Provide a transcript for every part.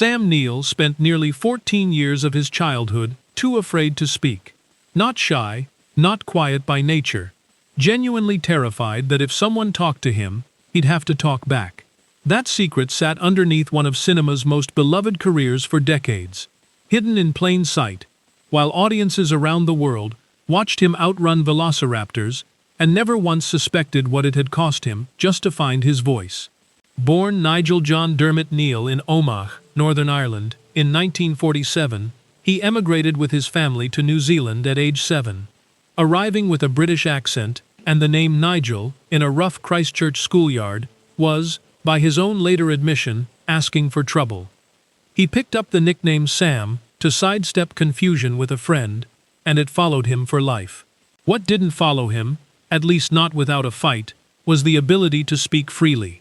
Sam Neill spent nearly 14 years of his childhood too afraid to speak. Not shy, not quiet by nature. Genuinely terrified that if someone talked to him, he'd have to talk back. That secret sat underneath one of cinema's most beloved careers for decades. Hidden in plain sight, while audiences around the world watched him outrun velociraptors and never once suspected what it had cost him just to find his voice. Born Nigel John Dermot Neill in Omagh, Northern Ireland, in 1947, he emigrated with his family to New Zealand at age 7. Arriving with a British accent and the name Nigel in a rough Christchurch schoolyard was, by his own later admission, asking for trouble. He picked up the nickname Sam to sidestep confusion with a friend, and it followed him for life. What didn't follow him, at least not without a fight, was the ability to speak freely.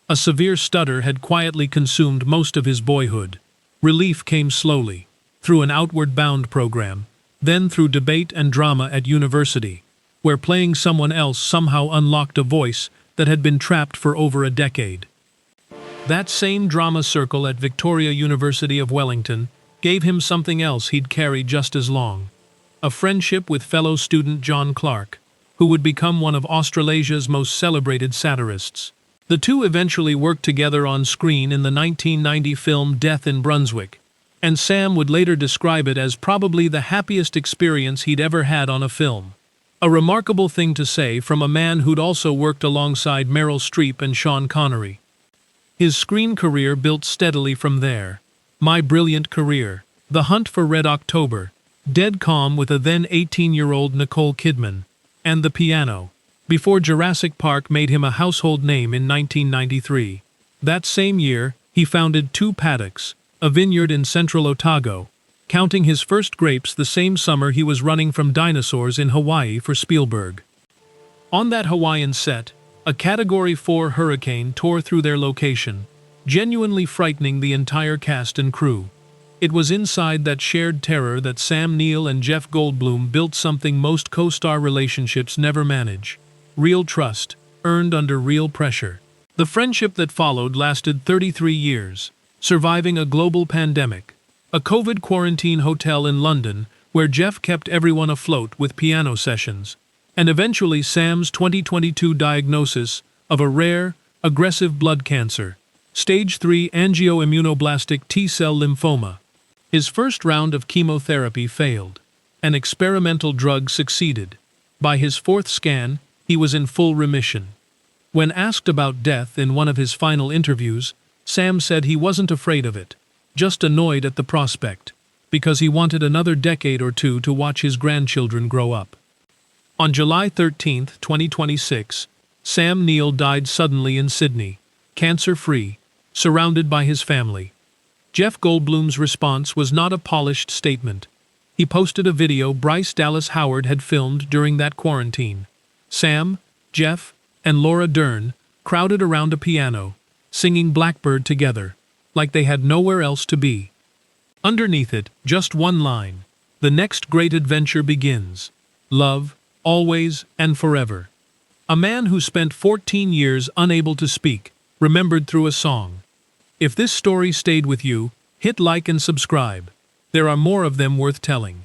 A severe stutter had quietly consumed most of his boyhood. Relief came slowly, through an outward-bound program, then through debate and drama at university, where playing someone else somehow unlocked a voice that had been trapped for over a decade. That same drama circle at Victoria University of Wellington gave him something else he'd carry just as long: a friendship with fellow student John Clark, who would become one of Australasia's most celebrated satirists. The two eventually worked together on screen in the 1990 film Death in Brunswick, and Sam would later describe it as probably the happiest experience he'd ever had on a film. A remarkable thing to say from a man who'd also worked alongside Meryl Streep and Sean Connery. His screen career built steadily from there. My Brilliant Career, The Hunt for Red October, Dead Calm with a then 18-year-old Nicole Kidman, and The Piano, before Jurassic Park made him a household name in 1993. That same year, he founded Two Paddocks, a vineyard in central Otago, counting his first grapes the same summer he was running from dinosaurs in Hawaii for Spielberg. On that Hawaiian set, a Category 4 hurricane tore through their location, genuinely frightening the entire cast and crew. It was inside that shared terror that Sam Neill and Jeff Goldblum built something most co-star relationships never manage: real trust, earned under real pressure. The friendship that followed lasted 33 years, surviving a global pandemic, a COVID quarantine hotel in London where Jeff kept everyone afloat with piano sessions, and eventually Sam's 2022 diagnosis of a rare, aggressive blood cancer, Stage 3 angioimmunoblastic T-cell lymphoma. His first round of chemotherapy failed. An experimental drug succeeded. By his fourth scan, he was in full remission. When asked about death in one of his final interviews, Sam said he wasn't afraid of it, just annoyed at the prospect, because he wanted another decade or two to watch his grandchildren grow up. On July 13, 2026, Sam Neill died suddenly in Sydney, cancer-free, surrounded by his family. Jeff Goldblum's response was not a polished statement. He posted a video Bryce Dallas Howard had filmed during that quarantine. Sam, Jeff, and Laura Dern crowded around a piano, singing Blackbird together, like they had nowhere else to be. Underneath it, just one line: "The next great adventure begins. Love, always and forever." A man who spent 14 years unable to speak, remembered through a song. If this story stayed with you, hit like and subscribe. There are more of them worth telling.